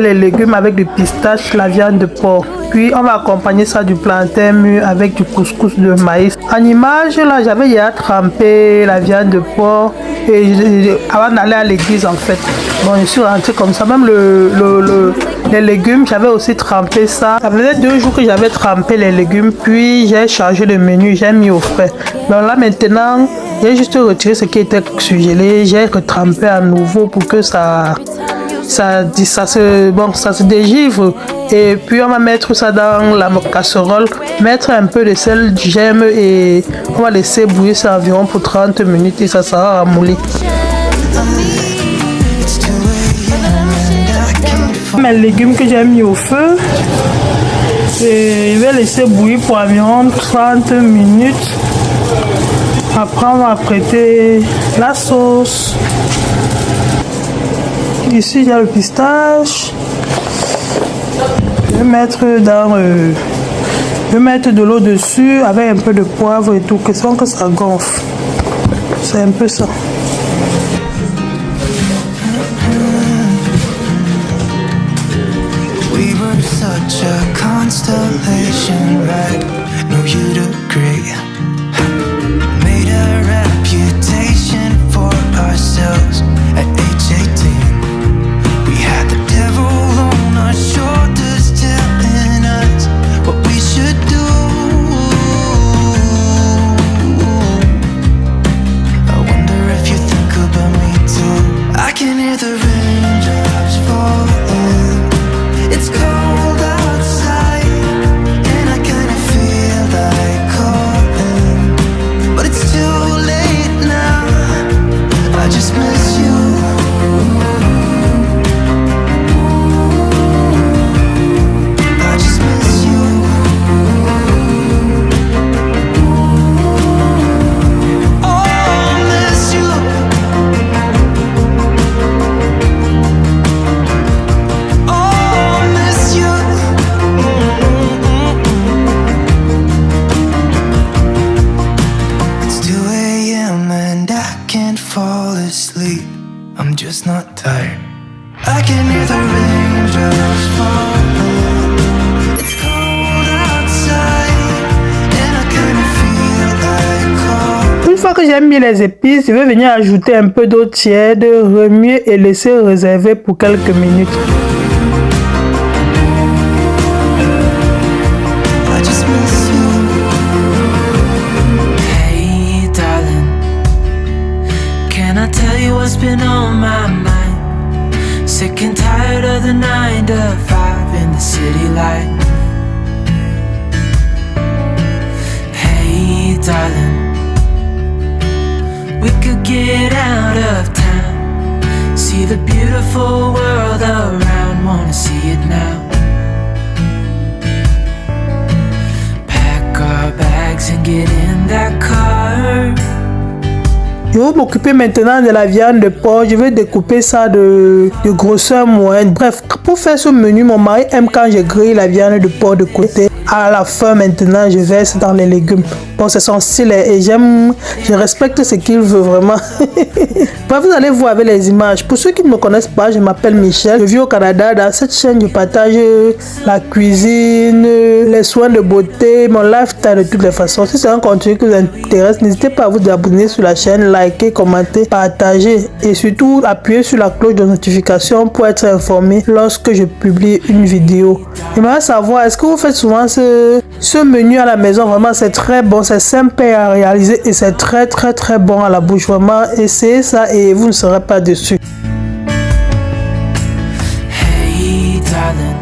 les légumes avec du pistache, la viande de porc. Puis on va accompagner ça du plantain mûr avec du couscous de maïs. En image, là, j'avais déjà trempé la viande de porc avant d'aller à l'église en fait. Bon, je suis rentrée comme ça. Même les légumes, j'avais aussi trempé ça. Ça faisait 2 jours que j'avais trempé les légumes. Puis j'ai changé le menu, j'ai mis au frais. Donc là maintenant, j'ai juste retiré ce qui était surgelé. J'ai retrempé à nouveau pour que ça se dégivre. Et puis on va mettre ça dans la casserole, mettre un peu de sel, du gemme et on va laisser bouillir ça environ pour 30 minutes et ça sera ramouli. Mes légumes que j'ai mis au feu, et je vais laisser bouillir pour environ 30 minutes. Après on va prêter la sauce. Ici j'ai le pistache. Je vais mettre de l'eau dessus avec un peu de poivre et tout, question que ça gonfle. C'est un peu ça. We were such a constellation, right? No, you'd agree. Made a reputation for ourselves at age 18. We had the devil on our shoulders telling us what we should do. I wonder if you think about me too. I can hear the raindrops falling. It's cold outside and I kinda feel like calling, but it's too late now. I just miss you. I'm just not tired. I can hear the raindrops falling. It's cold outside and I kinda feel like calling. Une fois que j'ai mis les épices, je vais venir ajouter un peu d'eau tiède, remuer et laisser réserver pour quelques minutes. What's been on my mind? Sick and tired of the 9 to 5 in the city light. Hey darling, we could get out of town, see the beautiful world around, wanna see it now. Pack our bags and get in that car. Je vais m'occuper maintenant de la viande de porc. Je vais découper ça de grosseur moyenne. Bref, pour faire ce menu, mon mari aime quand je grille la viande de porc de côté. À la fin, maintenant, je verse dans les légumes. Bon, c'est son style et je respecte ce qu'il veut vraiment. Bref, vous allez voir avec les images. Pour ceux qui ne me connaissent pas, je m'appelle Michel. Je vis au Canada. Dans cette chaîne, je partage la cuisine, les soins de beauté, mon lifestyle de toutes les façons. Si c'est un contenu qui vous intéresse, n'hésitez pas à vous abonner sur la chaîne, liker, commenter, partager et surtout appuyer sur la cloche de notification pour être informé lorsque je publie une vidéo. J'aimerais savoir, est-ce que vous faites souvent ce menu à la maison? Vraiment, c'est très bon, c'est simple à réaliser et c'est très bon à la bouche. Vraiment, essayez ça et vous ne serez pas déçus. Hey darling,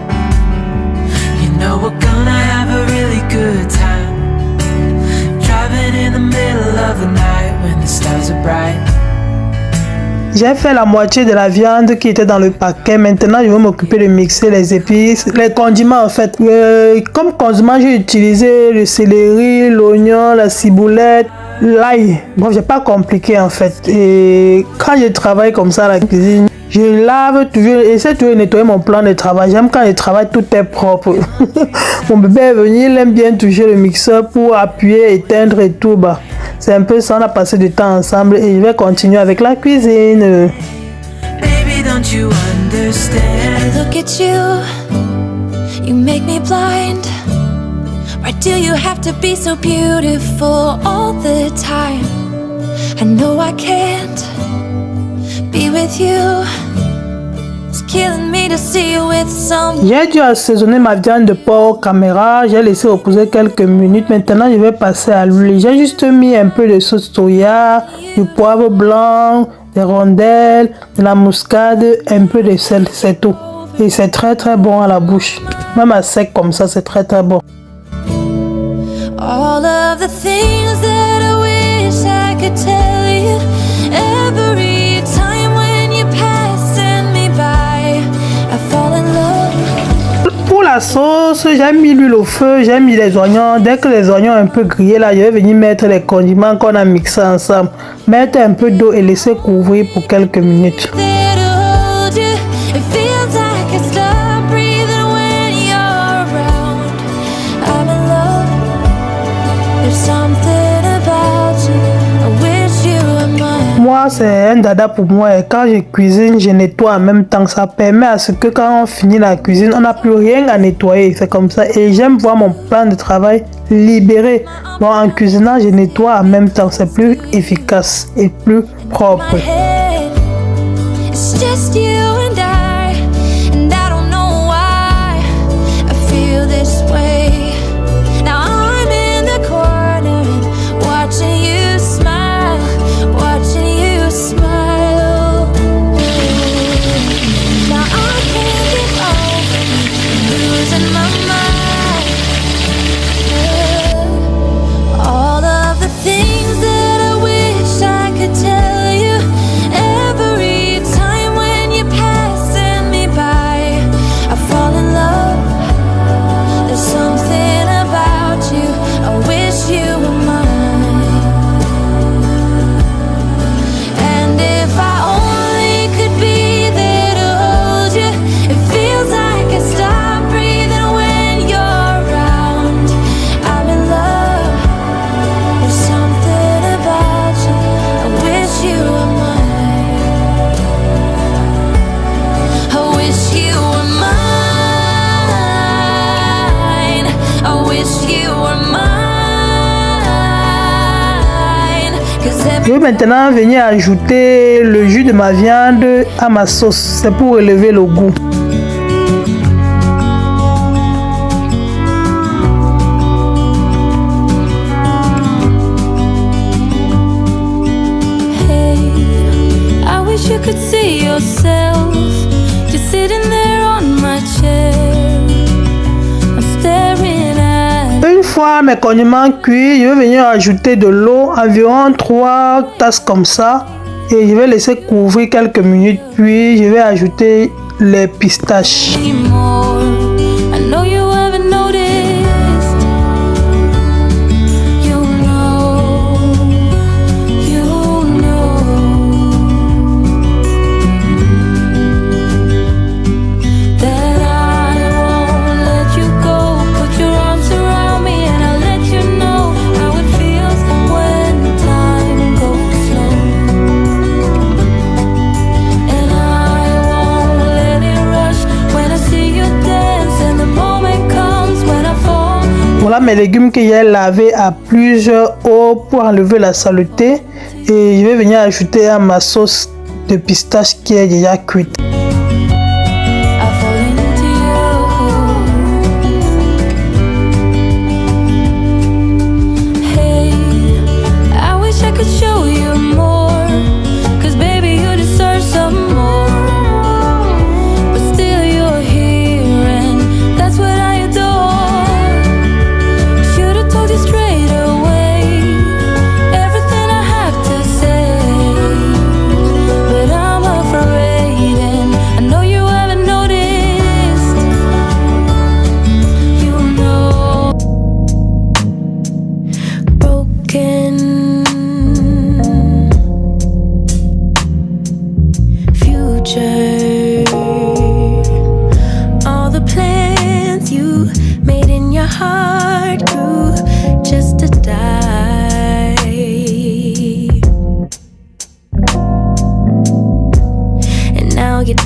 you know we're gonna have a really good time, driving in the middle of the night when the stars are bright. J'ai fait la moitié de la viande qui était dans le paquet. Maintenant, je vais m'occuper de mixer les épices, les condiments en fait. Comme condiment, j'ai utilisé le céleri, l'oignon, la ciboulette, l'ail. Bon, j'ai pas compliqué en fait. Et quand je travaille comme ça à la cuisine, je lave toujours, j'essaie toujours de nettoyer mon plan de travail. J'aime quand je travaille, tout est propre. Mon bébé est venu, il aime bien toucher le mixeur pour appuyer, éteindre et tout. Bah, c'est un peu ça, on a passé du temps ensemble et je vais continuer avec la cuisine. Baby, don't you understand? Look at you, you make me blind. Why do you have to be so beautiful all the time? I know I can't be with you. It's killing me to see you with some. J'ai dû assaisonner ma viande de porc caméra. J'ai laissé reposer quelques minutes. Maintenant, je vais passer à l'huile. J'ai juste mis un peu de sauce soya, du poivre blanc, des rondelles, de la muscade, un peu de sel. C'est tout. Et c'est très très bon à la bouche. Même à sec comme ça, c'est très très bon. All of the things that I wish I could tell you. Every time when you passing me by, I fall in love. Pour la sauce, j'ai mis l'huile au feu, j'ai mis les oignons. Dès que les oignons sont un peu grillés, là, je vais venir mettre les condiments qu'on a mixés ensemble. Mettre un peu d'eau et laisser couvrir pour quelques minutes. Moi, c'est un dada pour moi et quand je cuisine, je nettoie en même temps. Ça permet à ce que quand on finit la cuisine, on n'a plus rien à nettoyer. C'est comme ça. Et j'aime voir mon plan de travail libéré. Bon, en cuisinant, je nettoie en même temps. C'est plus efficace et plus propre. Je vais maintenant venir ajouter le jus de ma viande à ma sauce. C'est pour élever le goût. Hey, I wish you could see yourself just sitting there on my chair. I'm staring at. Une fois mes condiments cuits, je vais venir ajouter de l'eau, environ 3 tasses comme ça. Et je vais laisser couvrir quelques minutes. Puis je vais ajouter les pistaches. Voilà mes légumes que j'ai lavés à plusieurs eaux pour enlever la saleté. Et je vais venir ajouter à ma sauce de pistache qui est déjà cuite.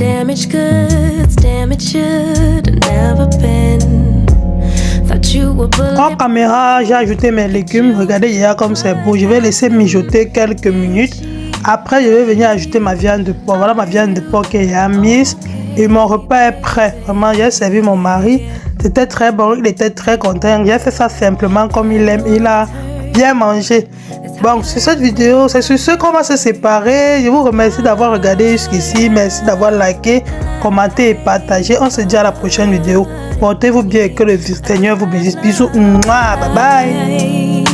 damaged goods, damaged should have never been. Thought you were En caméra, j'ai ajouté mes légumes. Regardez déjà comme c'est beau. Je vais laisser mijoter quelques minutes. Après, je vais venir ajouter ma viande de porc. Voilà ma viande de porc qui est mise. Et mon repas est prêt. Vraiment, j'ai servi mon mari. C'était très bon. Il était très content. J'ai fait ça simplement comme il aime. Il a bien mangé. Bon, sur cette vidéo, c'est sur ce qu'on va se séparer. Je vous remercie d'avoir regardé jusqu'ici. Merci d'avoir liké, commenté et partagé. On se dit à la prochaine vidéo. Portez-vous bien et que le Seigneur vous bénisse. Bisous. Mouah, bye bye.